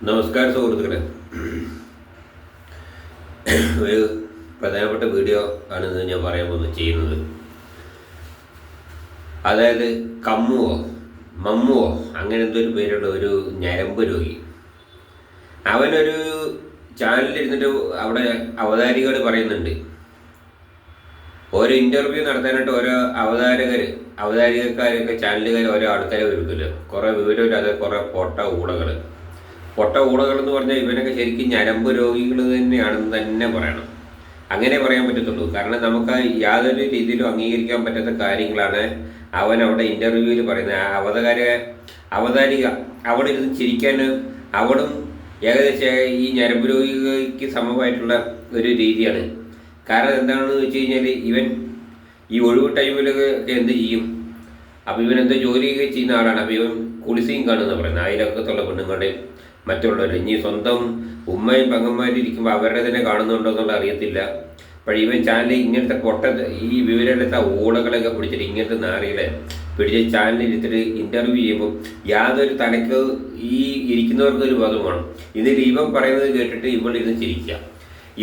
നമസ്കാരം സുഹൃത്തുക്കളെ. ഒരു പ്രധാനപ്പെട്ട വീഡിയോ ആണിത് ഞാൻ പറയാൻ ചെയ്യുന്നത്. അതായത് മമ്മുവോ അങ്ങനെ എന്തൊരു പേരുള്ള ഒരു ഞരമ്പ് രോഗി. അവനൊരു ചാനലിലിരുന്നിട്ട് അവിടെ അവതാരികൾ പറയുന്നുണ്ട്. ഓരോ ഇൻ്റർവ്യൂ നടത്താനായിട്ട് ഓരോ അവതാരികക്കാരൊക്കെ ചാനലുകാർ ഓരോ ആൾക്കാരെ വരുമല്ലോ. കുറേ വിവരമില്ലാതെ കുറേ പൊട്ട ഊളകൾ എന്ന് പറഞ്ഞാൽ ഇവനൊക്കെ ശരിക്കും ഞരമ്പ് രോഗികൾ തന്നെയാണെന്ന് തന്നെ പറയണം. അങ്ങനെ പറയാൻ പറ്റത്തുള്ളൂ. കാരണം നമുക്ക് യാതൊരു രീതിയിലും അംഗീകരിക്കാൻ പറ്റാത്ത കാര്യങ്ങളാണ് അവൻ അവിടെ ഇൻ്റർവ്യൂവിൽ പറയുന്നത്. അവതാരിക അവിടെ ഇരുന്ന് ചിരിക്കാൻ അവളും ഏകദേശം ഈ ഞരമ്പ് രോഗിക്ക് സമമായിട്ടുള്ള ഒരു രീതിയാണ്. കാരണം എന്താണെന്ന് വെച്ച് കഴിഞ്ഞാൽ ഇവൻ ഈ ഒഴിവ് ടൈമിലൊക്കെ എന്ത് ചെയ്യും? അപ്പോൾ ഇവൻ എന്തോ ജോലിയൊക്കെ ചെയ്യുന്ന ആളാണ്. അപ്പോൾ ഇവൻ കുളിസയും കാണുമെന്ന് പറയുന്നത്. അയലക്കത്തുള്ള പെണ്ണുങ്ങളുടെയും മറ്റുള്ളവർ. ഇനി സ്വന്തം ഉമ്മയും പെങ്ങന്മാരും ഇരിക്കുമ്പോൾ അവരുടെ തന്നെ കാണുന്നുണ്ടോ എന്നുള്ള അറിയത്തില്ല. പക്ഷേ ഇവൻ ചാനലിൽ ഇങ്ങനത്തെ ഈ വിവരമില്ലാത്ത ഊളകളൊക്കെ പിടിച്ചിട്ട് ഇങ്ങനത്തെ നാറികളെ പിടിച്ച് ചാനലിൽ ഇരുത്തിട്ട് ഇൻ്റർവ്യൂ ചെയ്യുമ്പോൾ യാതൊരു തലക്ക് ഈ ഇരിക്കുന്നവർക്കൊരു ബോധം വേണം. എന്നിട്ട് ഇവൻ പറയുന്നത് കേട്ടിട്ട് ഇവളിരുന്ന് ചിരിക്കുക.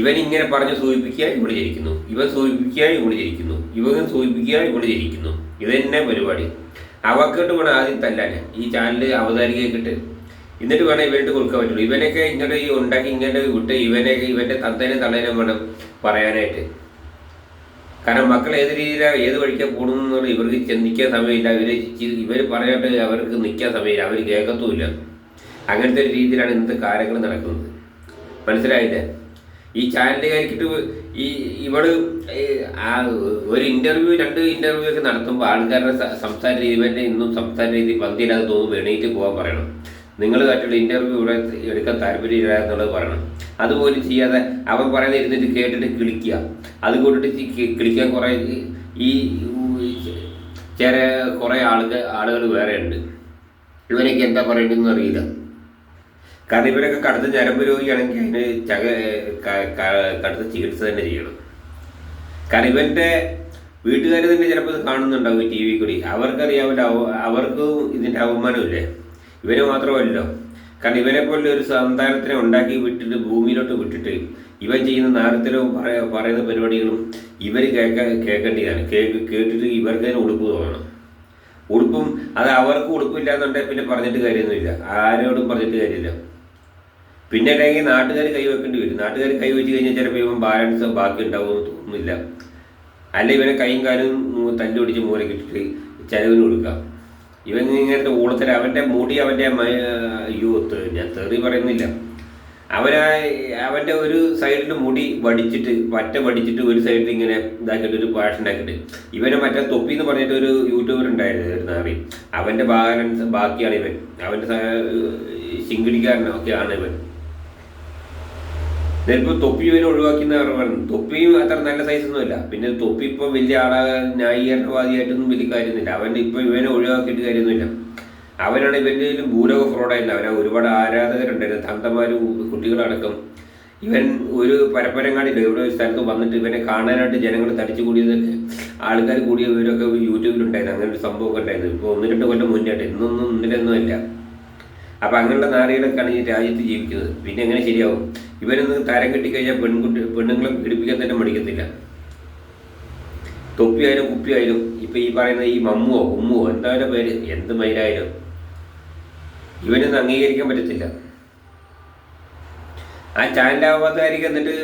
ഇവൻ ഇങ്ങനെ പറഞ്ഞ് സൂചിപ്പിക്കുക, ഇവൾ ചിരിക്കുന്നു. ഇവൻ സൂചിപ്പിക്കുക, ഇവൾ ചിരിക്കുന്നു. ഇവൻ സൂചിപ്പിക്കുക, ഇവൾ ചിരിക്കുന്നു. ഇത് തന്നെ പരിപാടി. അവക്കിട്ട് വേണം ആദ്യം തല്ലാൻ ഈ ചാനൽ അവതാരികയ്ക്കിട്ട്. എന്നിട്ട് വേണം ഇവനിട്ട് കൊടുക്കാൻ പറ്റുള്ളൂ. ഇവനൊക്കെ ഇങ്ങനെ ഈ ഉണ്ടാക്കി ഇങ്ങനെ വിട്ട് ഇവൻ്റെ തന്തേനെ തള്ളേനെ വേണം പറയാനായിട്ട്. കാരണം മക്കൾ ഏത് രീതിയിലാണ് ഏത് വഴിക്കാൻ പോകണമെന്നുള്ള ഇവർക്ക് ചിന്തിക്കാൻ സമയമില്ല. ഇവർ പറയാനായിട്ട് അവർക്ക് നിൽക്കാൻ സമയമില്ല. അവർ കേൾക്കത്തുമില്ല. അങ്ങനത്തെ ഒരു രീതിയിലാണ് ഇന്നത്തെ കാര്യങ്ങൾ നടക്കുന്നത്. മനസ്സിലായില്ലേ? ഈ ചാനലുകാരിക്കിട്ട് ഇവള് ഒരു ഇൻ്റർവ്യൂ 2 ഇൻ്റർവ്യൂ ഒക്കെ നടത്തുമ്പോൾ ആൾക്കാരുടെ സംസാര രീതി ഇവൻ്റെ ഇന്നും സംസാര രീതി പന്തിയില്ലാതെ തോന്നുമ്പോൾ എണീറ്റ് പോകാൻ പറയണം. നിങ്ങൾ കാറ്റുള്ള ഇൻ്റർവ്യൂ ഇവിടെ എടുക്കാൻ താല്പര്യമില്ല എന്നുള്ളത് പറയണം. അതുപോലും ചെയ്യാതെ അവൻ പറയുന്ന ഇരുന്നിട്ട് കേട്ടിട്ട് കിളിക്കുക. അതുകൊണ്ടിട്ട് കിളിക്കാൻ കുറേ കുറേ ആളുകൾ വേറെ ഉണ്ട്. ഇവനൊക്കെ എന്താ പറയേണ്ടതെന്ന് അറിയില്ല. കാരണം ഇവരൊക്കെ കടുത്ത ഞരമ്പ് രോഗിയാണെങ്കിൽ അതിന് കടുത്ത ചികിത്സ തന്നെ ചെയ്യണം. കാരണം ഇവൻ്റെ വീട്ടുകാർ തന്നെ ചിലപ്പോൾ ഇത് കാണുന്നുണ്ടാവും ഈ TV കൂടി. അവർക്കറിയാവില്ല, അവർക്കും ഇതിൻ്റെ അവമാനമില്ലേ. ഇവന് മാത്രമല്ലോ. കാരണം ഇവനെ പോലെ ഒരു സന്താനത്തിനെ ഉണ്ടാക്കി വിട്ടിട്ട് ഭൂമിയിലോട്ട് വിട്ടിട്ട് ഇവൻ ചെയ്യുന്ന നാരത്തിലും പറയുന്ന പരിപാടികളും ഇവർ കേൾക്കേണ്ടതാണ്. കേട്ടിട്ട് ഇവർക്ക് തന്നെ ഉടുപ്പ് തോന്നണം. ഉടുപ്പും അത് അവർക്ക് ഉടുപ്പില്ല എന്നുണ്ടെങ്കിൽ പിന്നെ പറഞ്ഞിട്ട് കാര്യമൊന്നുമില്ല. ആരോടും പറഞ്ഞിട്ട് കാര്യമില്ല. പിന്നെ അല്ലെങ്കിൽ നാട്ടുകാർ കൈവെക്കേണ്ടി വരും. നാട്ടുകാർ കൈവച്ച് കഴിഞ്ഞാൽ ചിലപ്പോൾ ഇവൻ ബാലൻസ് ബാക്കി ഉണ്ടാവുമെന്ന് തോന്നുന്നില്ല. അല്ല ഇവനെ കൈയും കാലും തല്ലുപിടിച്ച് മൂലക്കിട്ടിട്ട് ചെലവിന് കൊടുക്കാം. ഇവൻ ഇങ്ങനത്തെ ഊളത്തിൽ അവൻ്റെ മുടി ഞാൻ തെറി പറയുന്നില്ല. അവൻ്റെ ഒരു സൈഡിൽ മുടി വടിച്ചിട്ട് ഒരു സൈഡിൽ ഇങ്ങനെ ഇതാക്കിയിട്ട് ഒരു പാഷനാക്കിയിട്ട് ഇവനെ മറ്റേ തൊപ്പി എന്ന് പറഞ്ഞിട്ട് ഒരു യൂട്യൂബർ ഉണ്ടായിരുന്നു, ഒരു നാറി. അവൻ്റെ ബാക്കിയാണ് ഇവൻ. അവൻ്റെ ശിങ്കിടിക്കാരനൊക്കെയാണ് ഇവൻ. ഇതിപ്പോൾ തൊപ്പി ഇവനെ ഒഴിവാക്കിയെന്ന് പറഞ്ഞു. തൊപ്പിയും അത്ര നല്ല സൈസൊന്നുമില്ല. പിന്നെ തൊപ്പി ഇപ്പോൾ വലിയ ന്യായീകരണവാദിയായിട്ടൊന്നും വലിയ കാര്യമൊന്നുമില്ല. ഇപ്പോൾ ഇവനെ ഒഴിവാക്കിയിട്ട് കാര്യമൊന്നുമില്ല. അവനാണ് ഇവൻ്റെ ഭൂലോക ഫ്രോഡായില്ല. അവന് ഒരുപാട് ആരാധകരുണ്ടായിരുന്നു, തന്തമാരും കുട്ടികളടക്കം. ഇവൻ ഒരു പരപ്പരങ്ങാടില്ല ഇവിടെ ഒരു സ്ഥലത്ത് വന്നിട്ട് ഇവനെ കാണാനായിട്ട് ജനങ്ങൾ തടിച്ചു കൂടിയതൊക്കെ ആൾക്കാർ കൂടിയ ഇവരൊക്കെ യൂട്യൂബിലുണ്ടായിരുന്നു. അങ്ങനെ ഒരു സംഭവമൊക്കെ ഉണ്ടായിരുന്നു. ഇപ്പോൾ 1-2 കൊല്ലം മുന്നേട്ട് ഇന്നൊന്നും ഇല്ല. അപ്പം അങ്ങനെയുള്ള നാറികളൊക്കെയാണ് ഈ രാജ്യത്ത് ജീവിക്കുന്നത്. പിന്നെ എങ്ങനെ ശരിയാവും? ഇവരൊന്ന് തരം കെട്ടിക്കഴിഞ്ഞാൽ പെണ്ണുങ്ങളെ പീഡിപ്പിക്കാൻ തന്നെ മടിക്കത്തില്ല. തൊപ്പിയായാലും കുപ്പിയായാലും ഇപ്പം ഈ പറയുന്ന ഈ ഉമ്മുവോ എന്തായാലും പേര് എന്ത് മയിലായാലും ഇവനൊന്നും അംഗീകരിക്കാൻ പറ്റത്തില്ല. ആ ചാനലാവതാരിക എന്നിട്ട്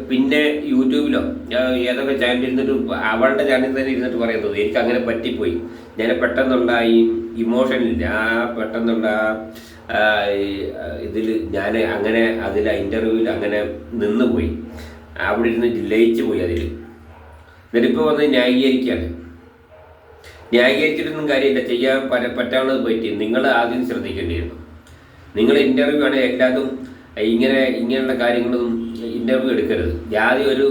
പിന്നെ യൂട്യൂബിലോ ഏതൊക്കെ ചാനലിൽ ഇരുന്നിട്ട് അവളുടെ ചാനലിൽ തന്നെ ഇരുന്നിട്ട് പറയുന്നത് എനിക്ക് അങ്ങനെ പറ്റിപ്പോയി. ഞാൻ പെട്ടെന്നുള്ള ഈ ഇമോഷനില്ല, പെട്ടെന്നുള്ള ഇതിൽ ഞാൻ അങ്ങനെ അതിൽ ഇൻ്റർവ്യൂവിൽ അങ്ങനെ നിന്നുപോയി, അവിടെ ഇരുന്ന് ലയിച്ചു പോയി അതിൽ. എന്നിട്ടിപ്പോൾ വന്ന് ന്യായീകരിച്ചിട്ടൊന്നും കാര്യമില്ല. ചെയ്യാൻ പറ്റാവുന്നത് പറ്റി. നിങ്ങൾ ആദ്യം ശ്രദ്ധിക്കേണ്ടിയിരുന്നു. നിങ്ങൾ ഇൻ്റർവ്യൂ ആണ് എല്ലാതും ഇങ്ങനെയുള്ള കാര്യങ്ങളൊന്നും ഇൻ്റർവ്യൂ എടുക്കരുത്. ആദ്യം ഒരു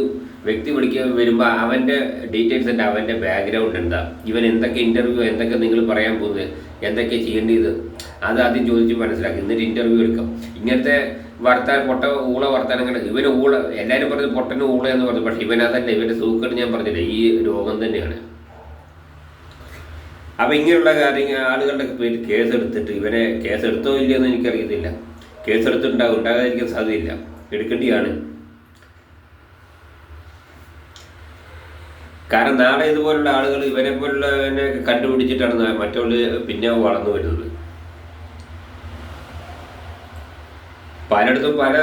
വ്യക്തി വരുമ്പോൾ അവൻ്റെ ഡീറ്റെയിൽസ് ഉണ്ട്, അവൻ്റെ ബാക്ക്ഗ്രൗണ്ട് എന്താ, ഇവൻ എന്തൊക്കെ ഇൻ്റർവ്യൂ എന്തൊക്കെ നിങ്ങൾ പറയാൻ പോകുന്നത്, എന്തൊക്കെ ചെയ്യേണ്ടത് അത് ആദ്യം ചോദിച്ച് മനസ്സിലാക്കി. എന്നിട്ട് ഇൻ്റർവ്യൂ എടുക്കാം. ഇങ്ങനത്തെ വർത്താനങ്ങൾ ഇവന് എല്ലാവരും പറഞ്ഞത് പൊട്ടന് എന്ന് പറഞ്ഞു. പക്ഷേ ഇവനതല്ല. ഇവൻ്റെ സൂക്കേട് ഞാൻ പറഞ്ഞില്ല, ഈ രോഗം തന്നെയാണ്. അപ്പം ഇങ്ങനെയുള്ള ആളുകളുടെ പേര് കേസെടുത്തിട്ട് ഇവനെ കേസെടുത്തോ ഇല്ലയെന്ന് എനിക്കറിയത്തില്ല. ഉണ്ടാകാതിരിക്കാൻ സാധ്യതയില്ല, എടുക്കേണ്ടിയാണ്. കാരണം നാളെ ഇതുപോലുള്ള ആളുകൾ ഇവരെ പോലുള്ളവനെ കണ്ടുപിടിച്ചിട്ടാണ് മറ്റുള്ള പിന്നെ വളർന്നു വരുന്നത്. പലയിടത്തും പല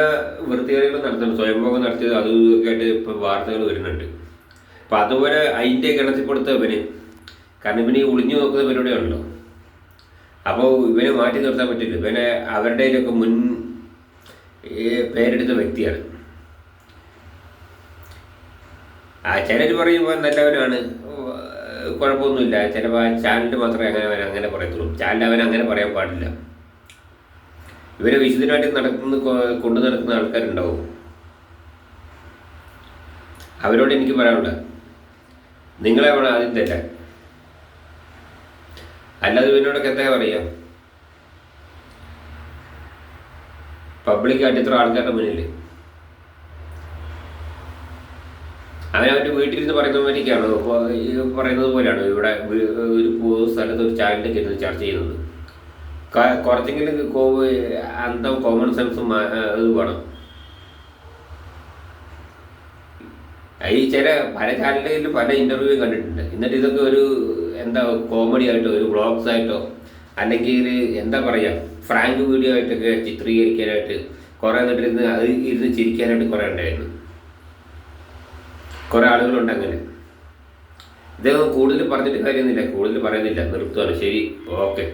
വൃത്തികേടുകളും നടത്തുന്നുണ്ട്, സ്വയംഭോഗം നടത്തിയത് അതും ഇതൊക്കെ ആയിട്ട് ഇപ്പോൾ വാർത്തകൾ വരുന്നുണ്ട്. അപ്പം അതുപോലെ അതിൻ്റെ ഗണത്തിൽപ്പെടുത്ത ഇവന്, കാരണം ഇവന് ഈ ഒളിഞ്ഞു നോക്കുന്ന പരിപാടിയാണല്ലോ. അപ്പോൾ ഇവനെ മാറ്റി നിർത്താൻ പറ്റില്ല. ഇവനെ അവരുടെയിലൊക്കെ മുൻ പേരെടുത്ത വ്യക്തിയാണ്. ചിലർ പറയുമ്പോൾ നല്ലവനാണ്, കുഴപ്പമൊന്നുമില്ല. ചിലപ്പോൾ ചാനലിൽ മാത്രമേ അങ്ങനെ പറയത്തുള്ളൂ. ചാനൽ അവൻ അങ്ങനെ പറയാൻ പാടില്ല. ഇവരെ വിശുദ്ധനായിട്ട് കൊണ്ടു നടക്കുന്ന ആൾക്കാരുണ്ടാവും. അവരോട് എനിക്ക് പറയാനുള്ളത്, നിങ്ങളെ വേണം ആദ്യം തെറ്റാൻ. അല്ലാതെ ഇവനോടൊക്കെ എന്താ പറയാം? പബ്ലിക്കായിട്ട് ഇത്ര ആൾക്കാരുടെ മുന്നിൽ അവനവൻ്റെ വീട്ടിലിരുന്ന് പറയുന്നവരൊക്കെയാണ് പറയുന്നത് പോലെയാണ് ഇവിടെ ഒരു സ്ഥലത്ത് ഒരു ചാനലിലേക്ക് ഇരുന്ന് ചർച്ച ചെയ്യുന്നത്. കുറച്ചെങ്കിലും അന്തം കോമൺ സെൻസും ഇത് വേണം. ഈ പല ചാനലുകളിൽ പല ഇൻ്റർവ്യൂ കണ്ടിട്ടുണ്ട്. എന്നിട്ട് ഇതൊക്കെ ഒരു കോമഡി ആയിട്ടോ ഒരു വ്ളോഗ്സ് ആയിട്ടോ അല്ലെങ്കിൽ എന്താ പറയുക ഫ്രാങ്ക് വീഡിയോ ആയിട്ടൊക്കെ ചിത്രീകരിക്കാനായിട്ട് കുറേ എന്നിട്ടിരുന്ന് അത് ഇരുന്ന് ചിരിക്കാനായിട്ട് കുറേ ഉണ്ടായിരുന്നു. കുറേ ആളുകളുണ്ട് അങ്ങനെ. ഇദ്ദേഹം കൂടുതൽ പറഞ്ഞിട്ട് കാര്യമൊന്നുമില്ല, കൂടുതൽ പറയുന്നില്ല, നിർത്തുകയാണ്. ശരി, ഓക്കെ.